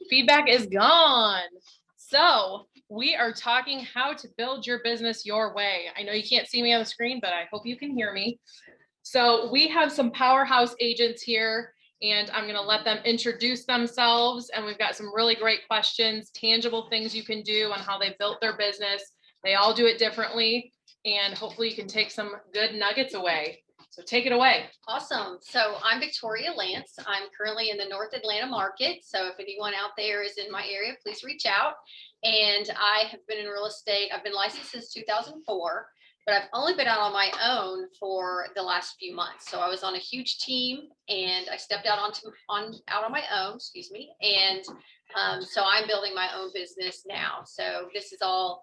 Feedback is gone. So we are talking how to build your business your way. I know you can't see me on the screen, but I hope you can hear me. So we have some powerhouse agents here, and I'm going to let them introduce themselves. And we've got some really great questions, tangible things you can do on how they built their business. They all do it differently, and hopefully you can take some good nuggets away. So take it away. Awesome. So I'm Victoria Lance. I'm currently in the North Atlanta market. So if anyone out there is in my area, please reach out. And I have been in real estate. I've been licensed since 2004, but I've only been out on my own for the last few months. So I was on a huge team and I stepped out out on my own, excuse me. And so I'm building my own business now. So this is all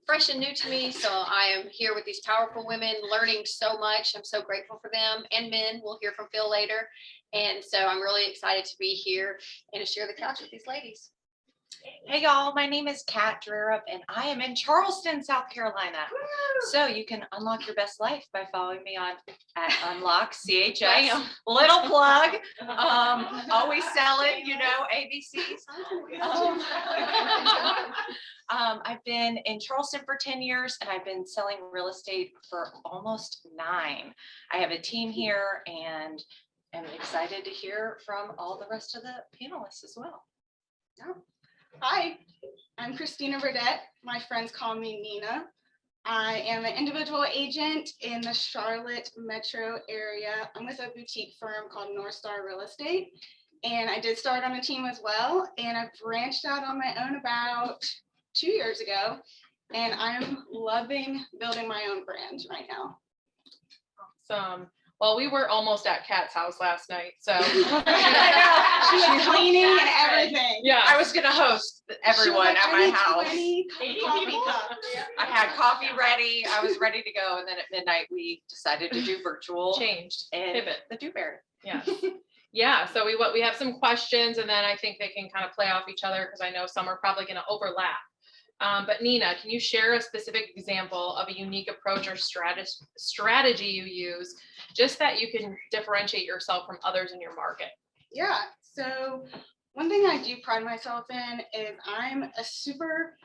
fresh and new to me. So I am here with these powerful women learning so much. I'm so grateful for them, and men. We'll hear from Phil later. And so I'm really excited to be here and to share the couch with these ladies. Hey y'all, my name is Kat Drerup and I am in Charleston, South Carolina. So you can unlock your best life by following me on at Unlock CHS. Bam. Little plug. Always selling, ABCs. I've been in Charleston for 10 years and I've been selling real estate for almost 9. I have a team here and I'm excited to hear from all the rest of the panelists as well. Hi, I'm Christina Burdette. My friends call me Nina. I am an individual agent in the Charlotte metro area. I'm with a boutique firm called North Star Real Estate. And I did start on a team as well. And I branched out on my own about 2 years ago. And I'm loving building my own brand right now. Awesome. Well, we were almost at Kat's house last night, so I know. She was cleaning and everything. yeah. I was going to host everyone at my house. 80 coffee cups. I had coffee ready. I was ready to go. And then at midnight, we decided to do virtual. Changed. And Pivot. the Dewberry. Yeah. Yeah. So we have some questions, and then I think they can kind of play off each other because I know some are probably going to overlap. But Nina, can you share a specific example of a unique approach or strategy you use just that you can differentiate yourself from others in your market? Yeah, so one thing I do pride myself in is I'm a super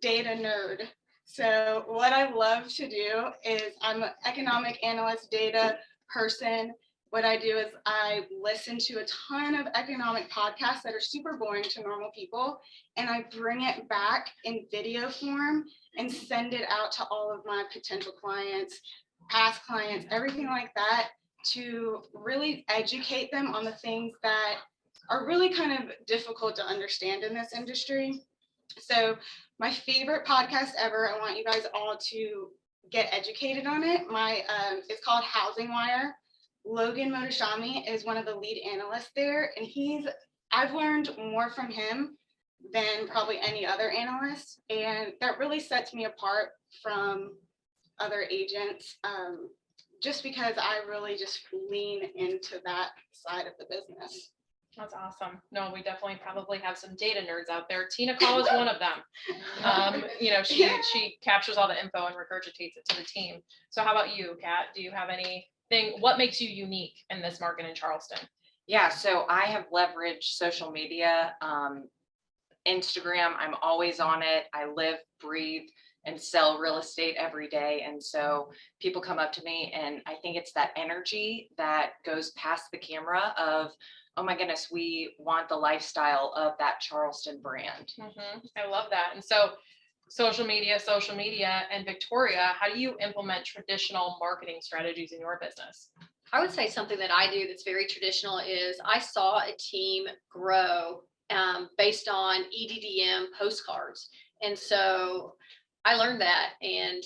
data nerd. So what I love to do is I'm an economic analyst, data person. What I do is I listen to a ton of economic podcasts that are super boring to normal people, and I bring it back in video form and send it out to all of my potential clients, past clients, everything like that, to really educate them on the things that are really kind of difficult to understand in this industry. So my favorite podcast ever, I want you guys all to get educated on it. It's called Housing Wire. Logan Motoshami is one of the lead analysts there, and I've learned more from him than probably any other analyst, and that really sets me apart from other agents, just because I really just lean into that side of the business. That's awesome. No, we definitely probably have some data nerds out there. Tina Call is one of them. She captures all the info and regurgitates it to the team. So how about you, Kat? Do you have anything? What makes you unique in this market in Charleston? Yeah, so I have leveraged social media, Instagram. I'm always on it. I live, breathe, and sell real estate every day. And so people come up to me, and I think it's that energy that goes past the camera of, oh my goodness, we want the lifestyle of that Charleston brand. Mm-hmm. I love that. And so social media, and Victoria, how do you implement traditional marketing strategies in your business? I would say something that I do that's very traditional is I saw a team grow based on EDDM postcards. And so I learned that and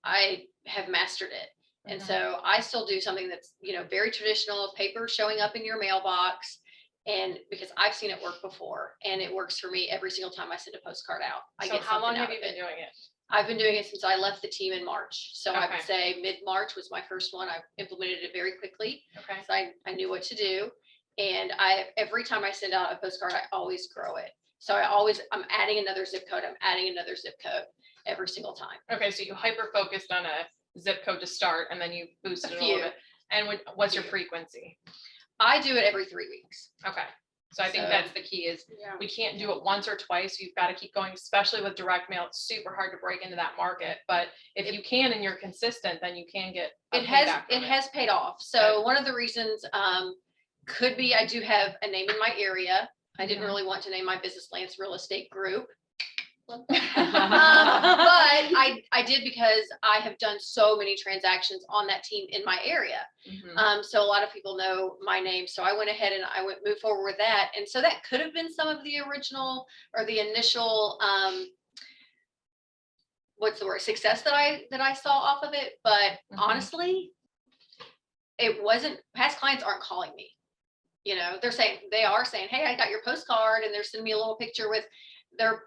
I have mastered it. And so I still do something that's, very traditional, paper showing up in your mailbox. And because I've seen it work before, and it works for me every single time I send a postcard out. So how long have you been doing it? I've been doing it since I left the team in March. So Okay. I would say mid-March was my first one. I implemented it very quickly. Okay. So I knew what to do. And every time I send out a postcard, I always grow it. So I'm adding another zip code. I'm adding another zip code every single time. Okay. So you hyper-focused on a zip code to start, and then you boosted it a little bit. And what's your frequency? I do it every 3 weeks. Okay. So I think So- that's the key is Yeah. we can't do it once or twice. You've got to keep going, especially with direct mail. It's super hard to break into that market. But if you can and you're consistent, then you can get a It has, payback from it has paid off. So one of the reasons, could be I do have a name in my area. I didn't Mhm. really want to name my business Lance Real Estate Group. But Mhm. I did because I have done so many transactions on that team in my area. Mhm. So a lot of people know my name. So I went ahead and I moved forward with that. And so that could have been some of the original or the initial, what's the word, success that I saw off of it. But Mhm. honestly, it wasn't, past clients aren't calling me. You know, they are saying, hey, I got your postcard, and they're sending me a little picture with their,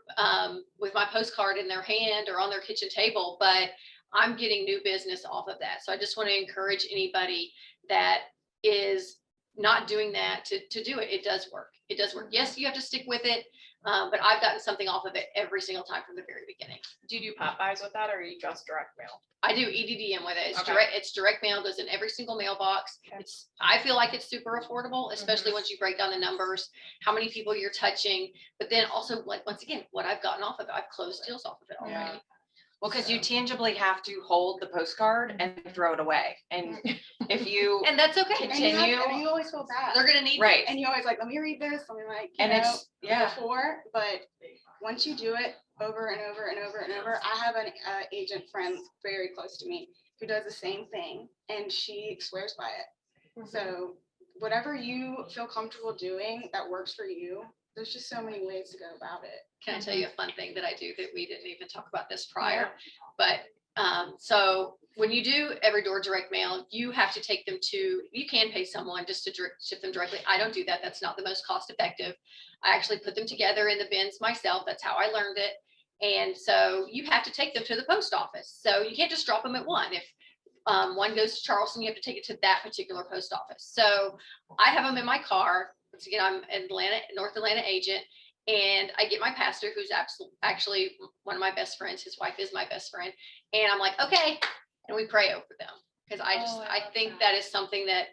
with my postcard in their hand or on their kitchen table, but I'm getting new business off of that. So I just want to encourage anybody that is not doing that to do it. It does work. It does work. Yes, you have to stick with it. But I've gotten something off of it every single time from the very beginning. Do you do pop buys with that, or are you just direct mail? I do EDDM with it. Okay. It's direct mail, goes in every single mailbox. Okay. I feel like it's super affordable, especially Mhm. once you break down the numbers, how many people you're touching, but then also, like, once again, what I've gotten off of it, I've closed deals off of it Yeah. already. Well, because you So- tangibly have to hold the postcard and throw it away. And if you, And that's okay. And you, Continue. and you always feel bad. They're gonna need. right, And you always like, let me read this, let me like, and it's, yeah, before, but once you do it over and over and over and over, I have an agent friend very close to me who does the same thing, and she swears by it. Mm-hmm. So whatever you feel comfortable doing that works for you, there's just so many ways to go about it. Can I tell you a fun thing that I do that we didn't even talk about this prior? But, so when you do every door direct mail, you have to take them to, you can pay someone just to ship them directly. I don't do that. That's not the most cost effective. I actually put them together in the bins myself. That's how I learned it. And so you have to take them to the post office. So you can't just drop them at one. If one goes to Charleston, you have to take it to that particular post office. So I have them in my car. Once again, I'm an North Atlanta agent. And I get my pastor, who's actually one of my best friends. His wife is my best friend. And I'm like, okay. And we pray over them. Because I love think that. that is something that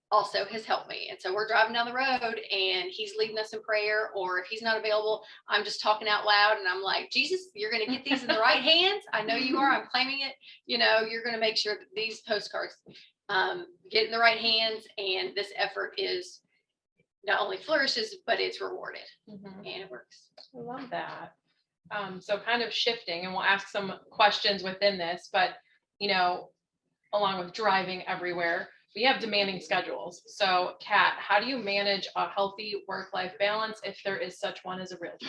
also has helped me. And so we're driving down the road and he's leading us in prayer, or if he's not available, I'm just talking out loud and I'm like, Jesus, you're going to get these in the right hands. I know you are. I'm claiming it. You know, you're going to make sure that these postcards get in the right hands. And this effort is not only flourishes, but it's rewarded, Mhm. and it works. I love that. So kind of shifting, and we'll ask some questions within this, but you know, along with driving everywhere, we have demanding schedules. So Kat, how do you manage a healthy work-life balance if there is such one as a realtor?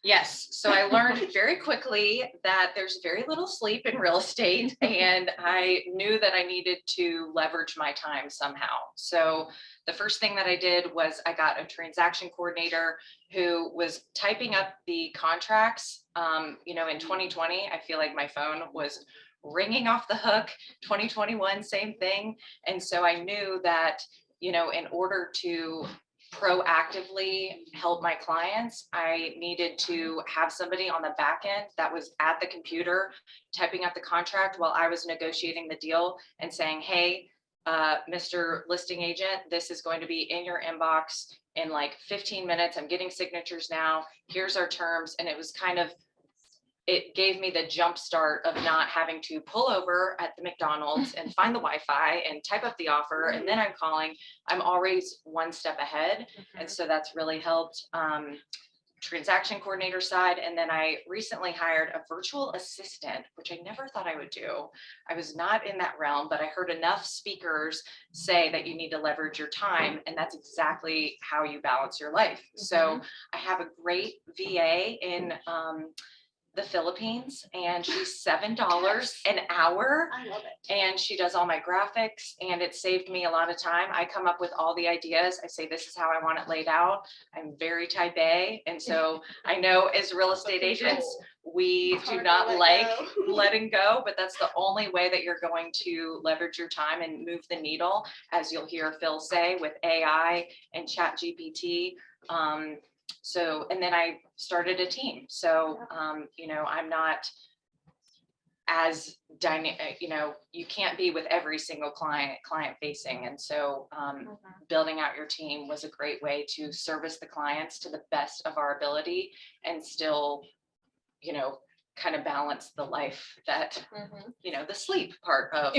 yes. So I learned very quickly that there's very little sleep in real estate, and I knew that I needed to leverage my time somehow. So the first thing that I did was I got a transaction coordinator who was typing up the contracts. You know, in 2020, I feel like my phone was ringing off the hook. 2021, same thing. And so I knew that, you know, in order to proactively help my clients, I needed to have somebody on the back end that was at the computer typing up the contract while I was negotiating the deal and saying, hey, Mr. Listing Agent, this is going to be in your inbox in like 15 minutes. I'm getting signatures now. Here's our terms. And it was kind of, it gave me the jump start of not having to pull over at the McDonald's and find the Wi-Fi and type up the offer. And then I'm calling, I'm always one step ahead. And so that's really helped. Transaction coordinator side. And then I recently hired a virtual assistant, which I never thought I would do. I was not in that realm, but I heard enough speakers say that you need to leverage your time. And that's exactly how you balance your life. So I have a great VA in the Philippines, and she's $7 an hour. I love it. And she does all my graphics, and it saved me a lot of time. I come up with all the ideas. I say, this is how I want it laid out. I'm very type A. And so I know as real estate agents, we It's do hard to not let like go. letting go, but that's the only way that you're going to leverage your time and move the needle, as you'll hear Phil say, with AI and Chat GPT. So, and then I started a team. So, you know, I'm not as you can't be with every single client facing. And so building out your team was a great way to service the clients to the best of our ability and still, kind of balance the life that, the sleep part of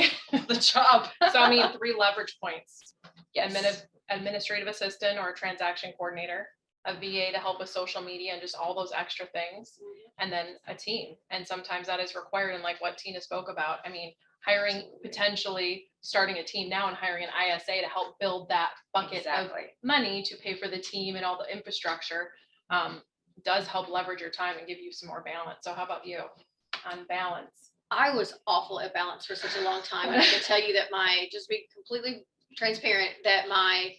the job. So I mean, 3 leverage points. Yes. Administrative assistant or a transaction coordinator, a VA to help with social media and just all those extra things, and then a team. And sometimes that is required. And like what Tina spoke about, I mean, potentially starting a team now and hiring an ISA to help build that bucket of money to pay for the team and all the infrastructure does help leverage your time and give you some more balance. So how about you on balance? I was awful at balance for such a long time. And I can tell you that just be completely transparent, that my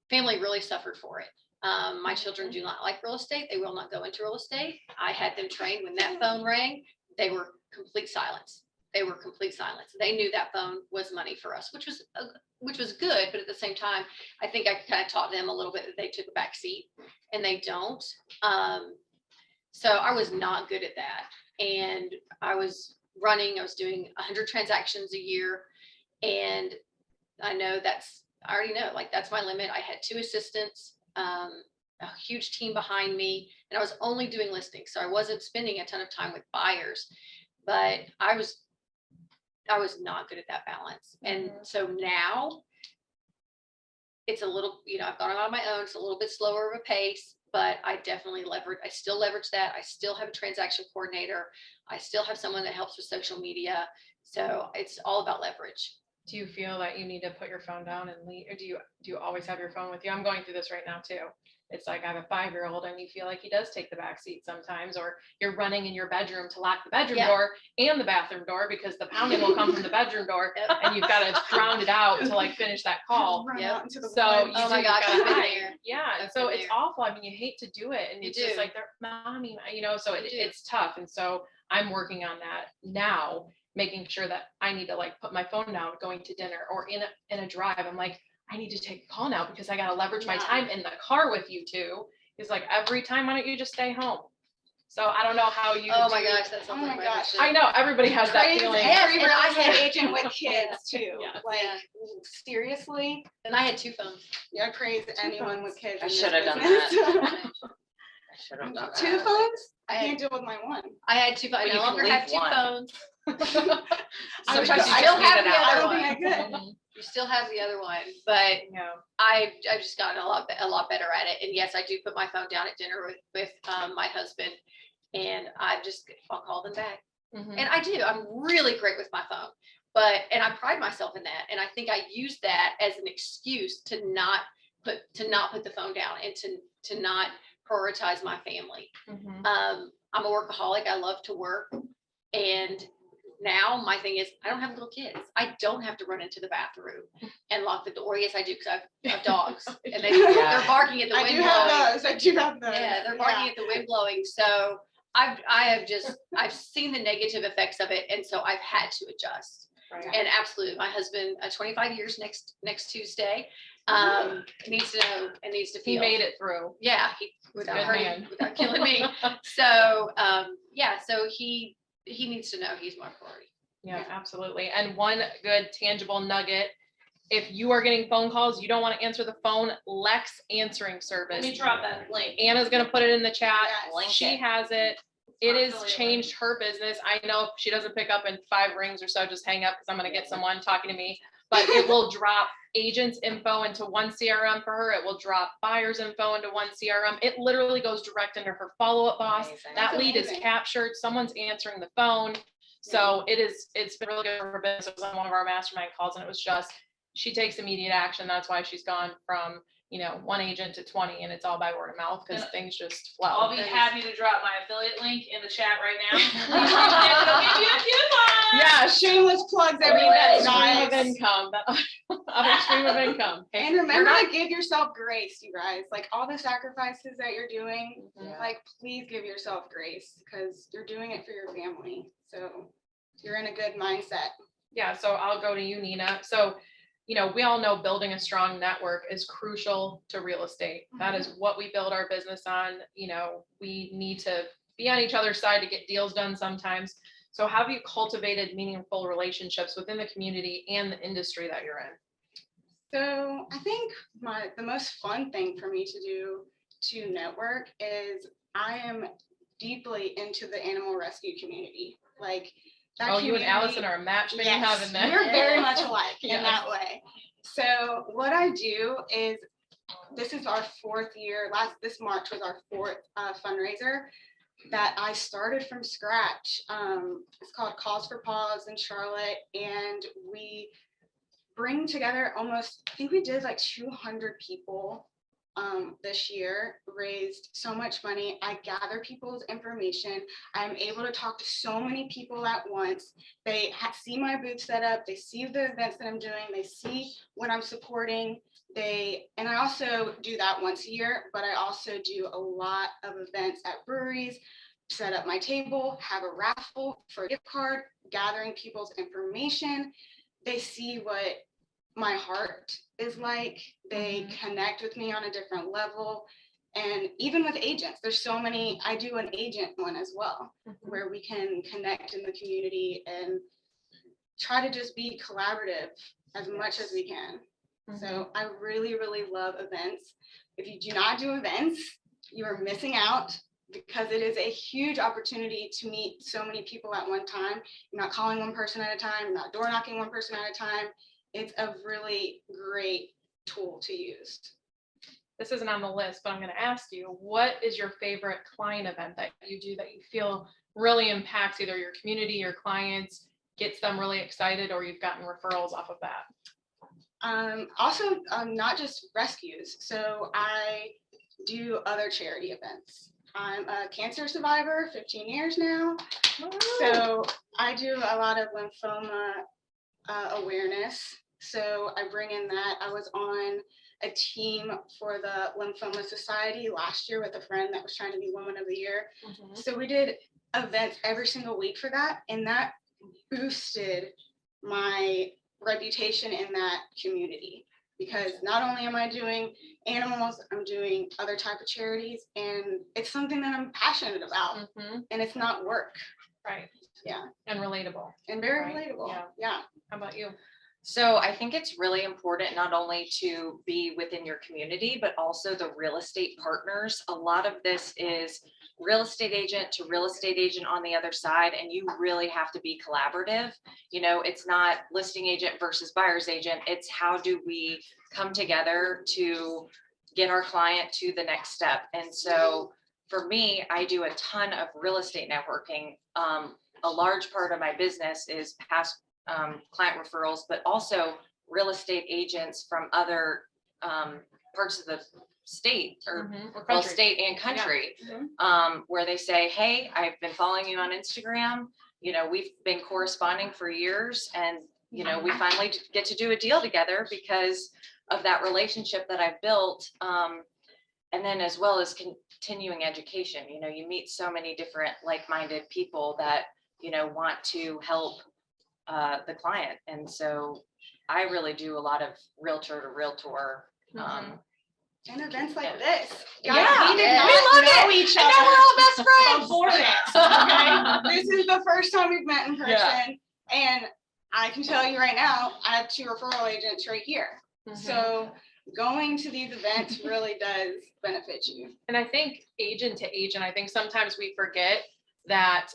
family really suffered for it. My children do not like real estate. They will not go into real estate. I had them trained when that phone rang, they were complete silence. They were complete silence. They knew that phone was money for us, which was good. But at the same time, I think I kind of taught them a little bit that they took a back seat, and they don't. So I was not good at that. And I was doing 100 transactions a year. And I already know, like, that's my limit. I had 2 assistants, a huge team behind me, and I was only doing listings. So I wasn't spending a ton of time with buyers, but I was not good at that balance. And so now it's a little, I've gone on my own. It's a little bit slower of a pace, but I still leverage that. I still have a transaction coordinator. I still have someone that helps with social media. So it's all about leverage. Do you feel that you need to put your phone down and leave, or do you always have your phone with you? I'm going through this right now too. It's like I have a 5-year-old and you feel like he does take the back seat sometimes, or you're running in your bedroom to lock the bedroom door and the bathroom door because the pounding will come from the bedroom door and you've got to drown it out to like finish that call. So oh my gosh, I've been there. Yeah. So it's awful. I mean, you hate to do it, and it's just like, mommy, so it's tough. And so I'm working on that now, making sure that I need to like put my phone down going to dinner or in a drive. I'm like, I need to take a call now because I got to leverage my time in the car with you two. He's like, every time, why don't you just stay home? So I don't know how you. Oh my gosh, that's something. Oh my gosh. I know everybody has that feeling. Every real estate agent with kids too. Like, seriously. And I had 2 phones. You're crazy. Anyone with kids. I should have done that. 2 phones? I I had- can't deal with my one. I had 2 phones. I you no can longer leave have 2 one. phones. Sometimes I you still just have need it the out. other I don't one. think I could. You still have the other one, but Yeah. I've just gotten a lot better at it. And yes, I do put my phone down at dinner with my husband, and I'll call them back. Mhm. And I do. I'm really great with my phone, and I pride myself in that. And I think I use that as an excuse to not put the phone down and to not prioritize my family. Mhm. I'm a workaholic. I love to work, and now my thing is I don't have little kids. I don't have to run into the bathroom and lock the door. Yes, I do, because I have dogs, and they're barking at the I wind do blowing. have those. I do have those. Yeah, they're barking at the wind blowing. So I've seen the negative effects of it, and so I've had to adjust. Right. And absolutely, my husband, 25 years next Tuesday, needs to know and needs to feel. He made it through. Yeah, without Good hurting, man. without killing me. So so he needs to know he's my priority. Yeah, absolutely. And one good tangible nugget, if you are getting phone calls, you don't want to answer the phone, Lex Answering Service. Let me drop that link. Anna's going to put it in the chat. Yes. Link She it. has it. It has Affiliate changed her business. I know if she doesn't pick up in 5 rings or so, just hang up because I'm going to get someone talking to me. But it will drop agents info into one CRM for her. It will drop buyers info into one CRM. It literally goes direct into her follow-up boss. Amazing. That That's lead is amazing. captured. Someone's answering the phone. So it's been really good for her business. It was on one of our mastermind calls, and it was just, she takes immediate action. That's why she's gone from, 1 agent to 20, and it's all by word of mouth because And things just flow. I'll be happy to drop my affiliate link in the chat right now. I'll give you a coupon. Yeah, Shameless plugs I mean, that everywhere. stream of income, that other stream of income. Hey, And you're remember not- to give yourself grace, you guys. Like, all the sacrifices that you're doing, Mhm. like, please give yourself grace because you're doing it for your family. So you're in a good mindset. Yeah, so I'll go to you, Nina. So, we all know building a strong network is crucial to real estate. That is what we build our business on. We need to be on each other's side to get deals done sometimes. So how have you cultivated meaningful relationships within the community and the industry that you're in? So I think the most fun thing for me to do to network is I am deeply into the animal rescue community. Like that Oh, you and community- Allison are a match made in Yes, heaven then. we're very much alike in Yes. that way. So what I do is, this is our 4th year. This March was our 4th fundraiser that I started from scratch. It's called Cause for Paws in Charlotte, and we bring together almost, I think we did like 200 people this year, raised so much money. I gather people's information. I'm able to talk to so many people at once. They see my booth set up. They see the events that I'm doing. They see what I'm supporting. And I also do that once a year, but I also do a lot of events at breweries, set up my table, have a raffle for a gift card, gathering people's information. They see what my heart is like. They connect with me on a different level. And even with agents, there's so many. I do an agent one as well, where we can connect in the community and try to just be collaborative as much as we can. So I really, really love events. If you do not do events, you are missing out, because it is a huge opportunity to meet so many people at one time. You're not calling one person at a time, you're not door knocking one person at a time. It's a really great tool to use. This isn't on the list, but I'm going to ask you, what is your favorite client event that you do that you feel really impacts either your community, your clients, gets them really excited, or you've gotten referrals off of that? Also, not just rescues. So I do other charity events. I'm a cancer survivor, 15 years now. So I do a lot of lymphoma awareness. So I bring in that. I was on a team for the Lymphoma Society last year with a friend that was trying to be Woman of the Year. So we did events every single week for that, and that boosted my reputation in that community, because not only am I doing animals, I'm doing other type of charities, and it's something that I'm passionate about, and it's not work. Right. Yeah. And relatable. And very Right. relatable. Yeah. Yeah. How about you? So I think it's really important not only to be within your community, but also the real estate partners. A lot of this is real estate agent to real estate agent on the other side, and you really have to be collaborative. You know, it's not listing agent versus buyer's agent. It's how do we come together to get our client to the next step. And so for me, I do a ton of real estate networking. A large part of my business is past client referrals, but also real estate agents from other parts of the state or well, country. state and country, where they say, hey, I've been following you on Instagram. You know, we've been corresponding for years, and, you know, we finally get to do a deal together because of that relationship that I've built. And then as well as continuing education, you know, you meet so many different like-minded people that, you know, want to help the client. And so I really do a lot of realtor to realtor. And events like this. Yeah, Guys, we did not we love know it. each And other. now we're all best friends. Before this, okay? This is the first time we've met in person. Yeah. And I can tell you right now, I have 2 referral agents right here. So going to these events really does benefit you. And I think agent to agent, I think sometimes we forget that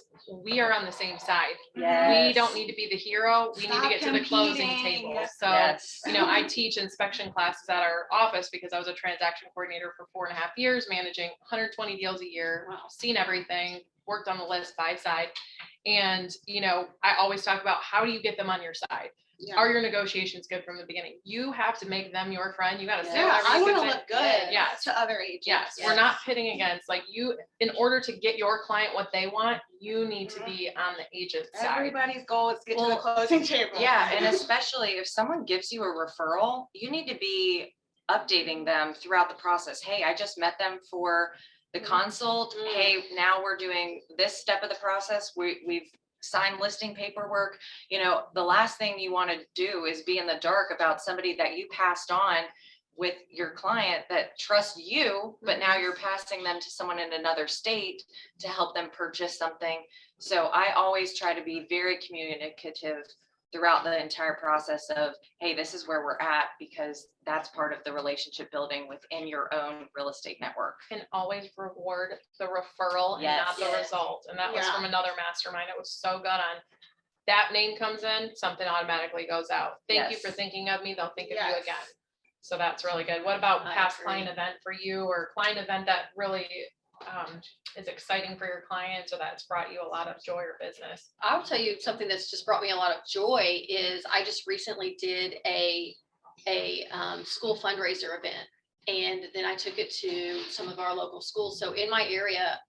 we are on the same side. We don't need to be the hero. We need to Stop get to the closing competing. table. So, you know, I teach inspection classes at our office because I was a transaction coordinator for 4.5 years, managing 120 deals a year, seen everything, worked on the list buy side. And, you know, I always talk about how do you get them on your side? Yeah. Are your negotiations good from the beginning? You have to make them your friend. You got to say Yeah, whatever I you want to can say. look good Yes. to other agents. Yes, we're not pitting against, like, you, in order to get your client what they want, you need to be on the agent side. Everybody's goal is to get to the Well, closing table. Yeah, and especially if someone gives you a referral, you need to be updating them throughout the process. Hey, I just met them for the consult. Hey, now we're doing this step of the process. We've signed listing paperwork. You know, the last thing you want to do is be in the dark about somebody that you passed on with your client that trusts you, but now you're passing them to someone in another state to help them purchase something. So I always try to be very communicative throughout the entire process of, hey, this is where we're at, because that's part of the relationship building within your own real estate network. And always reward the referral and not Yes. the result. And that was Yeah. from another mastermind. It was so good on that name comes in, something automatically goes out. Thank you for Yes. thinking of me. They'll think of you Yes. again. So that's really good. What about I past agree. client event for you, or client event that really is exciting for your clients, or that's brought you a lot of joy or business? I'll tell you something that's just brought me a lot of joy is I just recently did a school fundraiser event. And then I took it to some of our local schools. So in my area,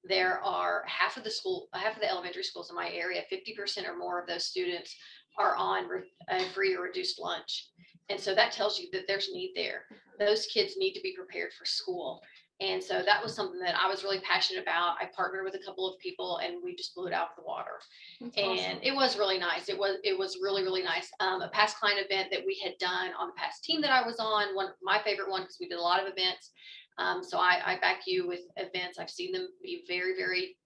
there are half of the elementary schools in my area, 50% or more of those students are on a free or reduced lunch. And so that tells you that there's need there. Those kids need to be prepared for school. And so that was something that I was really passionate about. I partnered with a couple of people and we just blew it out of the water. That's And awesome. it was really nice. It was really, really nice. A past client event that we had done on the past team that I was on, my favorite one, because we did a lot of events. So I back you with events. I've seen them be very, very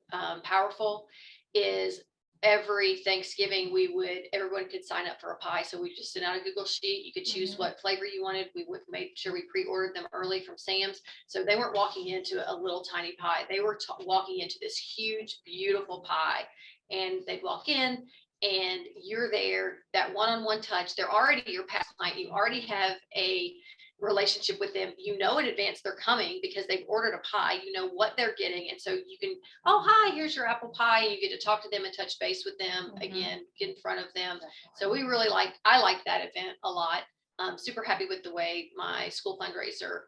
powerful, is every Thanksgiving everyone could sign up for a pie. So we just sent out a Google sheet. You could choose Mhm. what flavor you wanted. We would make sure we pre-ordered them early from Sam's. So they weren't walking into a little tiny pie. They were walking into this huge, beautiful pie. And they'd walk in and you're there, that one-on-one touch. They're already your past client. You already have a relationship with them. You know in advance they're coming because they've ordered a pie. You know what they're getting. And so you can, oh, hi, here's your apple pie. And you get to talk to them and touch base with them Mhm. again, get in front of them. So I like that event a lot. I'm super happy with the way my school fundraiser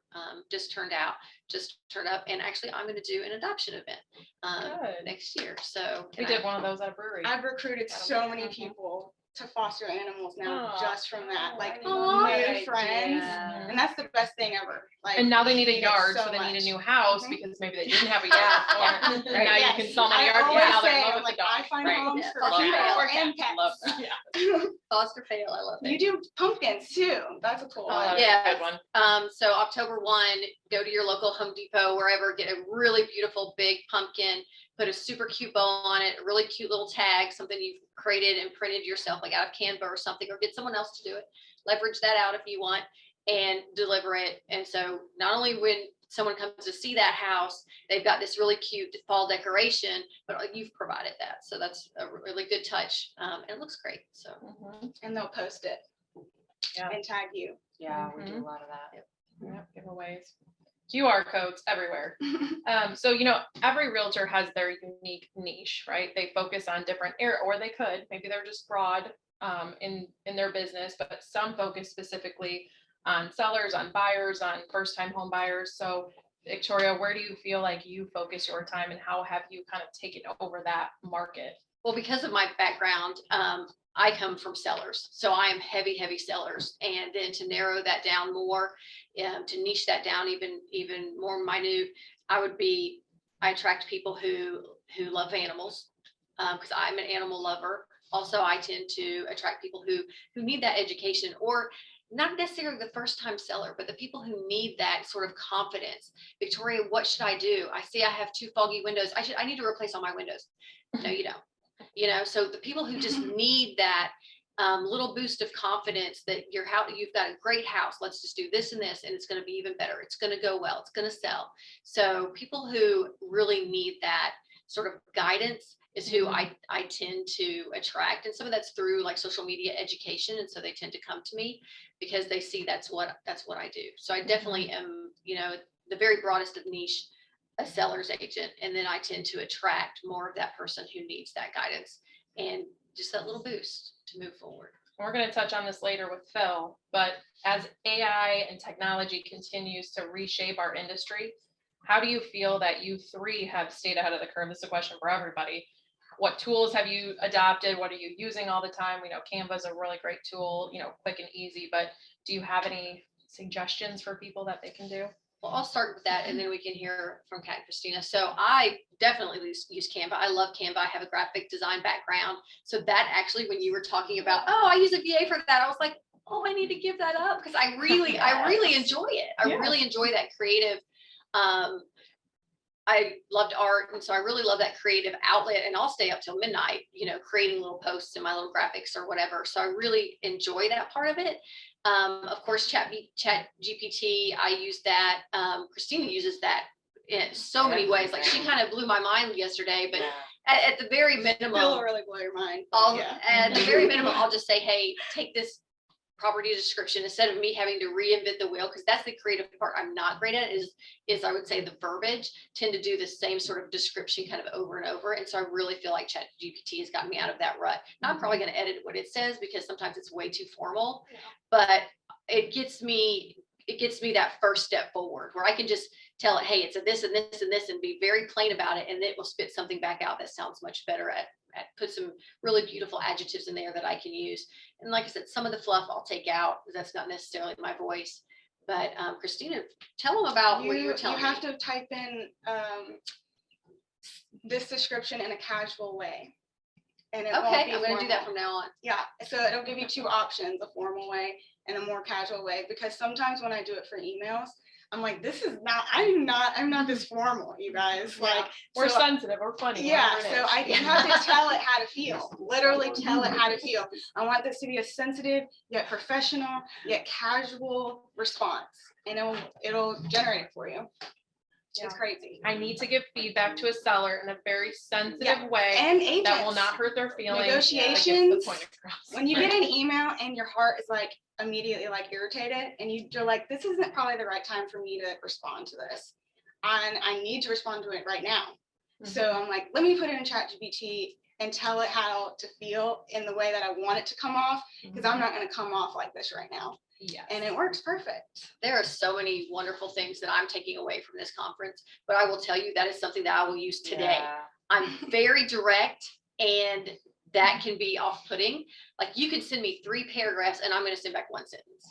just turned up. And actually, I'm going to do an adoption event Good. next year. So We did one of those at a brewery. I've recruited That'll so be many fun. people to foster animals now Aw. just from that, like love that new friends. Mhm. And that's the best thing ever. Like, And now they we need a it yard, so so they need a much. new house Mhm. because maybe they didn't have a yard Yeah, before. And now you Yes. can sell them a I yard. always Now they're in say, love I'm with the like, dog. I find Right. homes Yeah, for foster people care. and I love pets. that. foster fail. I love it. You do pumpkins too. That's a cool Oh, one. that's a Yes. good one. So October 1, go to your local Home Depot, wherever, get a really beautiful big pumpkin, put a super cute bow on it, a really cute little tag, something you've created and printed yourself, like out of Canva or something, or get someone else to do it. Leverage that out if you want and deliver it. And so not only when someone comes to see that house, they've got this really cute fall decoration, but you've provided that. So that's a really good touch. And it looks great. So Mhm. And they'll post it. Yeah. And tag you. Yeah, we do Mhm. a lot of that. Yep, giveaways. QR codes everywhere. So, every realtor has their unique niche, right? They focus on different area, or they could, maybe they're just broad in their business, but some focus specifically on sellers, on buyers, on first-time home buyers. So Victoria, where do you feel like you focus your time, and how have you kind of taken over that market? well, because of my background, I come from sellers. So I am heavy sellers. And then to narrow that down more, to niche that down even more minute, I attract people who love animals, because I'm an animal lover. Also, I tend to attract people who need that education, or not necessarily the first time seller, but the people who need that sort of confidence. Victoria, what should I do? I see I have 2 foggy windows. I need to replace all my windows. No, you don't. So the people who just need that little boost of confidence that you've got a great house. Let's just do this and this, and it's going to be even better. It's going to go well. It's going to sell. So people who really need that sort of guidance is who I tend to attract. And some of that's through like social media education. And so they tend to come to me because they see that's what I do. So I definitely am, the very broadest of niche, a seller's agent. And then I tend to attract more of that person who needs that guidance and just that little boost to move forward. We're going to touch on this later with Phil, but as AI and technology continues to reshape our industry, how do you feel that you 3 have stayed ahead of the curve? This is a question for everybody. What tools have you adopted? What are you using all the time? We know Canva is a really great tool, quick and easy, but do you have any suggestions for people that they can do? Well, I'll start with that and then we can hear from Kat and Christina. So I definitely use Canva. I love Canva. I have a graphic design background. So that actually, when you were talking about, oh, I use a VA for that, I was like, oh, I need to give that up because I really enjoy it. I Yeah. really enjoy that creative. I loved art, and so I really love that creative outlet. And I'll stay up till midnight, creating little posts and my little graphics or whatever. So I really enjoy that part of it. Of course, Chat GPT, I use that. Christina uses that in so many ways. Like she kind of blew my mind yesterday, but at the very minimum, It'll really blow your mind. but yeah. at the very minimum, I'll just say, hey, take this property description instead of me having to reinvent the wheel, because that's the creative part I'm not great at is I would say the verbiage, tend to do the same sort of description kind of over and over. And so I really feel like Chat GPT has gotten me out of that rut. Now I'm probably going to edit what it says because sometimes it's way too formal, but it gets me that first step forward where I can just tell it, hey, it's a this and this and this, and be very plain about it. And it will spit something back out that sounds much better put some really beautiful adjectives in there that I can use. And like I said, some of the fluff I'll take out because that's not necessarily my voice. But Christina, tell them about what you were telling me. You have to type in this description in a casual way. And it won't Okay, be I'm going to do that formal. from now on. Yeah, so it'll give you two options, a formal way and a more casual way, because sometimes when I do it for emails, I'm like, I'm not this formal, you guys. Like, We're so- sensitive, we're funny. yeah, whatever it so is. I you have to tell it how to feel, literally tell it how to feel. I want this to be a sensitive, yet professional, yet casual response, and it'll generate it for you. It's crazy. I need to give feedback to a seller in a very sensitive way And agents. that will not hurt their feelings. that gets the Negotiations, point across. When you get an email and your heart is like immediately like irritated and you're like, this isn't probably the right time for me to respond to this. And I need to respond to it right now. So I'm like, let me put it in Chat GPT and tell it how to feel in the way that I want it to come off, because I'm not going to come off like this right now. Yeah. And it works perfect. There are so many wonderful things that I'm taking away from this conference, but I will tell you that is something that I will use today. Yeah. I'm very direct, and that can be off-putting. Like you can send me 3 paragraphs and I'm going to send back 1 sentence.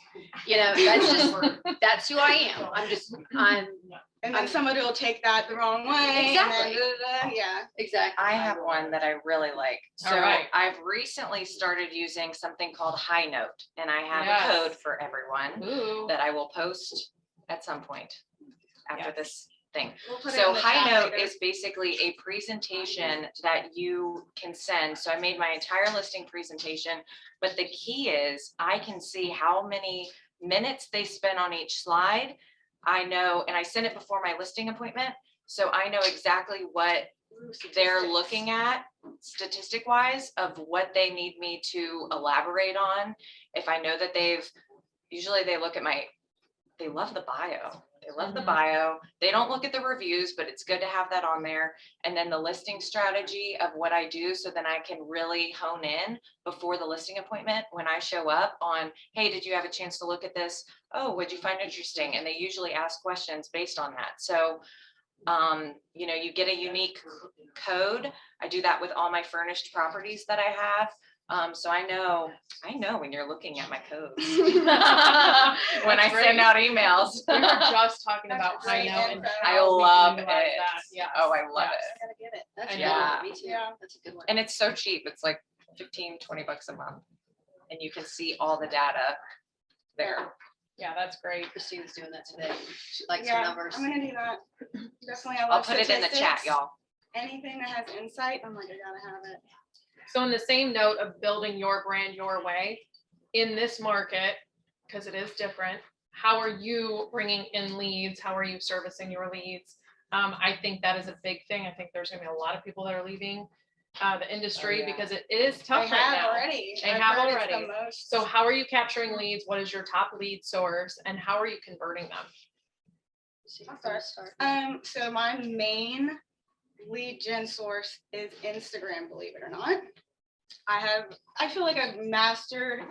That's who I am. And then somebody will take that the wrong way. Exactly. And then, yeah. Exactly. I have one that I really like. So All right. I've recently started using something called High Note, and I have Yes. a code for everyone Ooh. that I will post at some point after Yes. this thing. We'll put it So in the High chat Note later. is basically a presentation that you can send. So I made my entire listing presentation, but the key is I can see how many minutes they spend on each slide. I know, and I send it before my listing appointment. So I know exactly what they're looking at statistic wise of what they need me to elaborate on. If I know that usually they look at they love the bio. They love the Mhm. bio. They don't look at the reviews, but it's good to have that on there. And then the listing strategy of what I do. So then I can really hone in before the listing appointment when I show up on, hey, did you have a chance to look at this? Oh, what'd you find interesting? And they usually ask questions based on that. So, you get a unique code. I do that with all my furnished properties that I have. So I know when you're looking at my codes when I That's send great. out emails. We were just talking That's about high great note and info. I how we love utilize it. that. Yeah. Oh, I love Yes. it. I gotta get it. That's I a know. good one. Me too. Yeah. That's a good one. And it's so cheap. It's like $15-20 a month. And you can see all the data there. Yeah, that's great. Christina's doing that today. She likes her Yeah, numbers. I'm gonna do that. Definitely. I I'll love put it in the chat, statistics. y'all. Anything that has insight, I'm like, I gotta have it. So in the same note of building your brand your way, in this market, because it is different, how are you bringing in leads? How are you servicing your leads? I think that is a big thing. I think there's gonna be a lot of people that are leaving the industry yeah. because it is They tough right have now. already. They I've have heard it's already. the most. So how are you capturing leads? What is your top lead source and how are you converting them? I'll start. So my main lead gen source is Instagram, believe it or not. I feel like I've mastered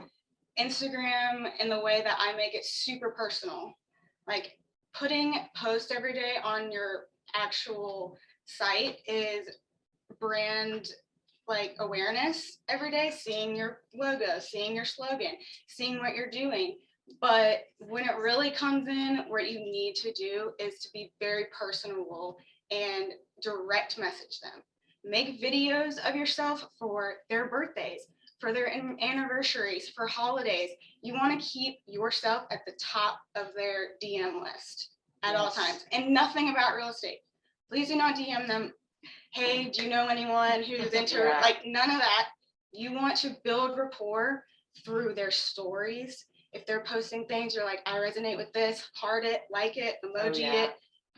Instagram in the way that I make it super personal. Like putting post every day on your actual site is brand like awareness every day, seeing your logo, seeing your slogan, seeing what you're doing. But when it really comes in, what you need to do is to be very personable and direct message them. Make videos of yourself for their birthdays. for their anniversaries, for holidays. You want to keep yourself at the top of their DM list at all Yes. times, and nothing about real estate. Please do not DM them, hey, do you know anyone who's into Yeah. like none of that. You want to build rapport through their stories. If they're posting things, you're like, I resonate with this, heart it, like it, emoji yeah. it,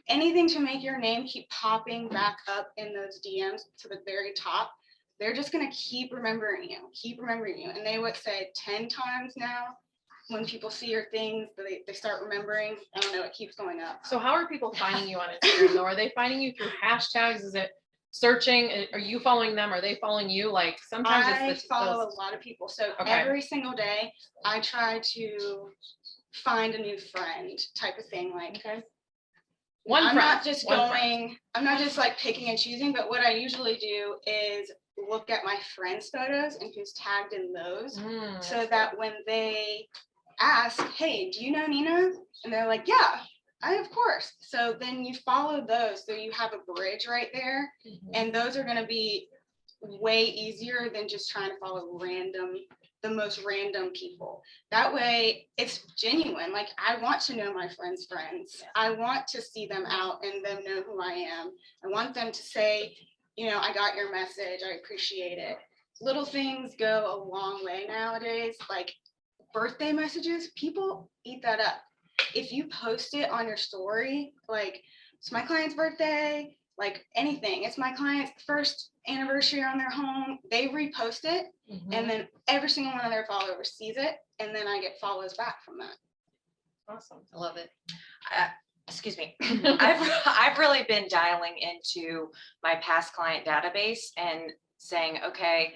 anything to make your name keep popping back up in those DMs to the very top. They're just gonna keep remembering you. And they would say 10 times now, when people see your things, they start remembering. I don't know, it keeps going up. So how are people finding you on Instagram though? Are they finding you through hashtags? Is it searching? Are you following them? Are they following you? Like sometimes I it's follow those- a lot of people. So Okay. every single day, I try to find a new friend type of thing. Like Okay. One I'm friend, not just one friend. going, I'm not just like picking and choosing, but what I usually do is look at my friends' photos and who's tagged in those. Mm, So that when they ask, hey, do you know Nina? And they're like, yeah, of course. So then you follow those. So you have a bridge right there. mhm. And those are gonna be way easier than just trying to follow the most random people. That way it's genuine. Like I want to know my friends' friends. I want to see them out and them know who I am. I want them to say, I got your message. I appreciate it. Little things go a long way nowadays. Like birthday messages, people eat that up. If you post it on your story, like it's my client's birthday, like anything, it's my client's first anniversary on their home, they repost it, Mhm. and then every single one of their followers sees it, and then I get follows back from that. Awesome. I love it. Excuse me. I've really been dialing into my past client database and saying, okay,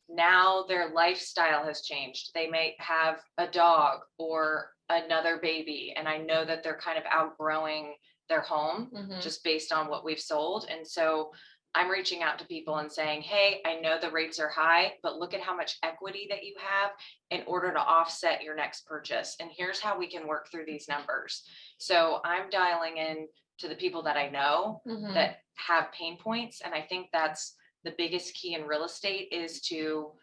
now their lifestyle has changed. They may have a dog or another baby, and I know that they're kind of outgrowing their home Mhm. just based on what we've sold. And so I'm reaching out to people and saying, hey, I know the rates are high, but look at how much equity that you have in order to offset your next purchase. And here's how we can work through these numbers. So I'm dialing in to the people that I know Mhm. that have pain points. And I think that's the biggest key in real estate, is to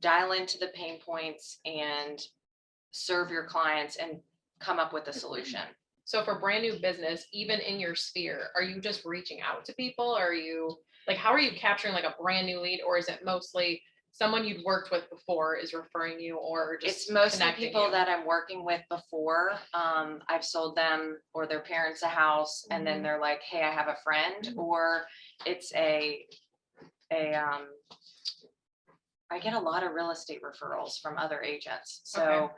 dial into the pain points and serve your clients and come up with a solution. So for brand new business, even in your sphere, are you just reaching out to people? Are you like, how are you capturing like a brand new lead, or is it mostly someone you'd worked with before is referring you, or just It's mostly connecting people you? that I'm working with before. I've sold them or their parents a house, and then Mhm. they're like, hey, I have a friend, Mhm. or it's I get a lot of real estate referrals from other agents. So, Okay.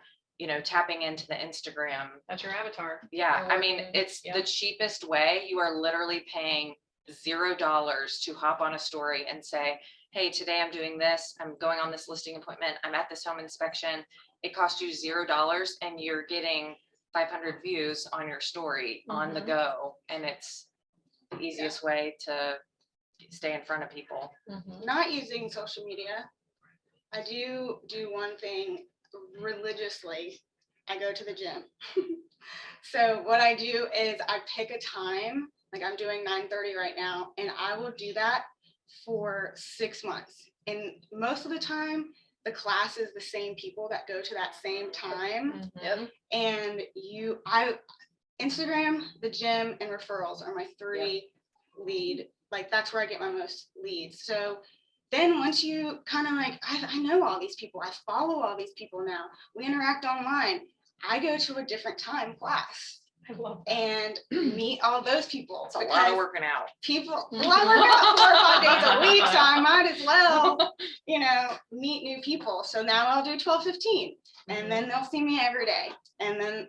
Tapping into the Instagram. That's your avatar. Yeah, They're I mean, working- it's yeah. the cheapest way. You are literally paying $0 to hop on a story and say, hey, today I'm doing this. I'm going on this listing appointment. I'm at this home inspection. It costs you $0 and you're getting 500 views on your story on the Mhm. go. And it's the easiest way to stay in front of people. Mhm. Not using social media, I do one thing religiously. I go to the gym. So what I do is I pick a time, like I'm doing 9:30 right now, and I will do that for 6 months. And most of the time, the class is the same people that go to that same time. Mhm. And Instagram, the gym, and referrals are my three lead. Like that's where I get my most leads. So then once you kind of like, I know all these people, I follow all these people now, we interact online. I go to a different time class I love that. and meet all those people. It's a lot because of working out. People, well, I work out 4 or 5 days a week, so I might as well, meet new people. So now I'll do 12:15, and then they'll see me every day. And then,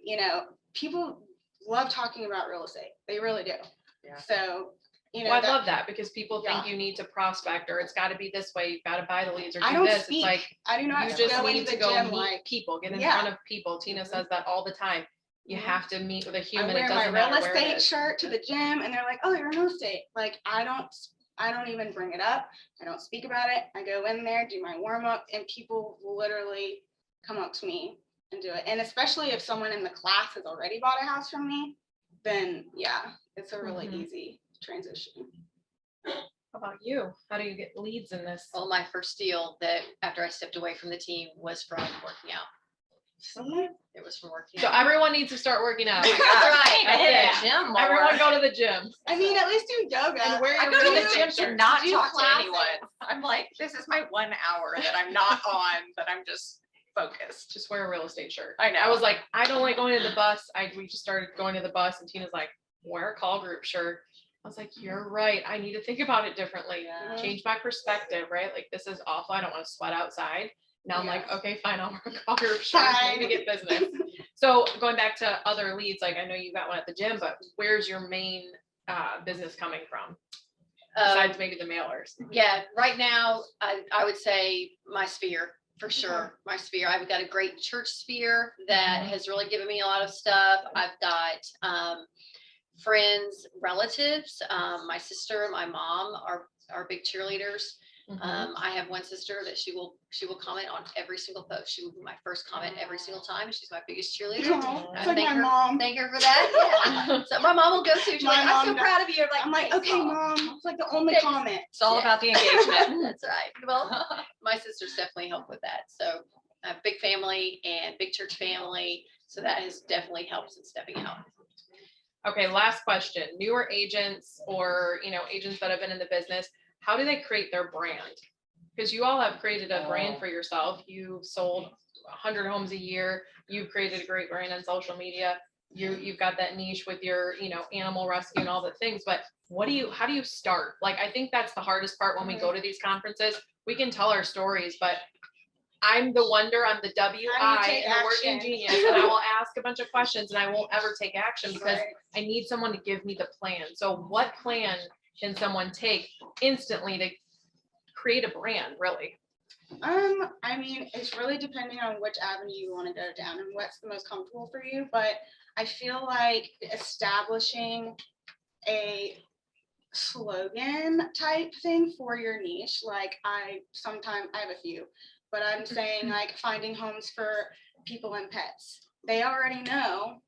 people love talking about real estate. They really do. Yeah. So, Well, I love that because people think Yeah. you need to prospect, or it's got to be this way. You've got to buy the leads, or I do don't this. speak. It's like I do not you just go need into to the go gym meet like people, get in Yeah. front of people. Tina Mhm. says that all the time. You Mhm. have to meet with a I human. It wear my doesn't real matter where it estate is. shirt to the gym, and they're like, "Oh, you're in real estate." Like I don't even bring it up. I don't speak about it. I go in there, do my warm up, and people will literally come up to me and do it. And especially if someone in the class has already bought a house from me, then yeah, it's a really Mhm. easy transition. How about you? How do you get leads in this? Well, my first deal that after I stepped away from the team was from working out. It was from working So out. everyone needs to start working out. That's right. I hit That's a gym more. Everyone go to the gym. I mean, at least do yoga. And wear I your go to real the estate gym to shirt. not Do talk to classes. anyone. I'm like, this is my 1 hour that I'm not on, that I'm just focused. Just wear a real estate shirt. I know. I was like, I don't like going to the bus. We just started going to the bus and Tina's like, wear a call group shirt. I was like, you're right. I need to think about it differently. Yeah. Change my perspective, right? Like, this is awful. I don't want to sweat outside. Now I'm like, Yeah. okay, fine. I'll wear a call group shirt Fine. to get business. So going back to other leads, like I know you got one at the gym, but where's your main business coming from? Besides maybe the mailers. Yeah, right now, I would say my sphere, for sure, my sphere. I've got a great church sphere that has really given me a lot of stuff. I've got friends, relatives, my sister, my mom are big cheerleaders. Mhm. I have one sister that she will comment on every single post. She will be my first comment every single time. She's my biggest cheerleader. Aw, I it's like thank my her- mom. Thank her for that. Yeah. So my mom will go to, she's My like, I'm so mom does. proud of you. I'm like, "Thanks, okay, Mom." mom. It's like the only Thanks. comment. It's all Yeah. about the engagement. That's right. Well, my sisters definitely help with that. So I have a big family and big church family. So that has definitely helped in stepping out. Okay, last question. Newer agents or, agents that have been in the business, how do they create their brand? Because you all have created a brand Oh. for yourself. You've sold 100 homes a year. You've created a great brand on social media. You've got that niche with your, animal rescue and all the things, but how do you start? Like, I think that's the hardest part when we go to these conferences. We can tell our stories, but I'm the wonder, I'm the How do you WI take and the working action? genius, and I will ask a bunch of questions and I won't ever take action because Right. I need someone to give me the plan. So what plan can someone take instantly to create a brand, really? I mean, it's really depending on which avenue you want to go down and what's the most comfortable for you, but I feel like establishing a slogan type thing for your niche, like I have a few, but I'm saying like finding homes for people and pets. They already know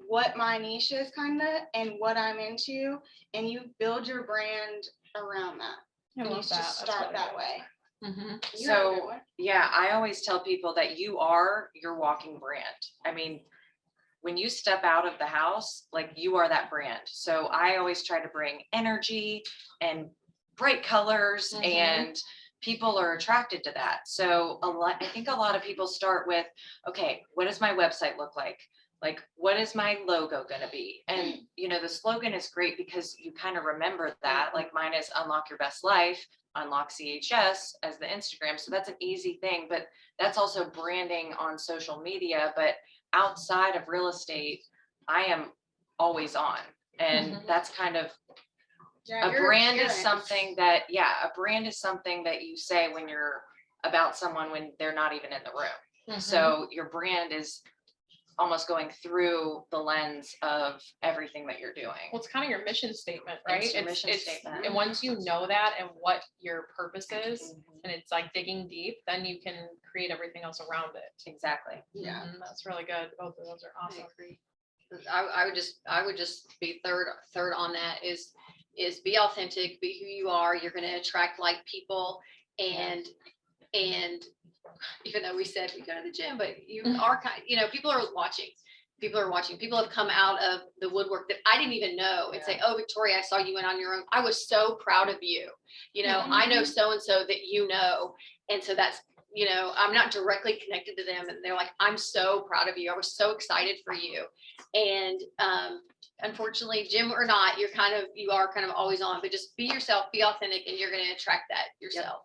what my niche is kind of and what I'm into, and you build your brand around that. And you just start that way. Mhm. You have a good So, one. yeah, I always tell people that you are your walking brand. I mean, when you step out of the house, like you are that brand. So I always try to bring energy and bright colors, Mhm. and people are attracted to that. So I think a lot of people start with, okay, what does my website look like? Like, what is my logo going to be? And, the slogan is great because you kind of remember that. Like mine is Unlock Your Best Life, Unlock CHS as the Instagram. So that's an easy thing, but that's also branding on social media. But outside of real estate, I am always on. And Mhm. that's kind of, Yeah, a your brand is appearance. something that, a brand is something that you say when you're about someone when they're not even in the room. Mhm. So your brand is almost going through the lens of everything that you're doing. Well, it's kind of your mission statement, right? It's your mission statement. And once you know that and what your purpose is, Mhm. and it's like digging deep, then you can create everything else around it. Exactly. Yeah. That's really good. Both of those are awesome. I would just be third on that is be authentic, be who you are. You're going to attract like people, and even though we said we go to the gym, but you are people are watching. People are watching. People have come out of the woodwork that I didn't even know and say, "Oh, Victoria, I saw you went on your own. I was so proud of you. I know so and so that and so that's." I'm not directly connected to them, and they're like, "I'm so proud of you. I was so excited for you." And unfortunately, gym or not, you are kind of always on. But just be yourself, be authentic, and you're going to attract that yourself.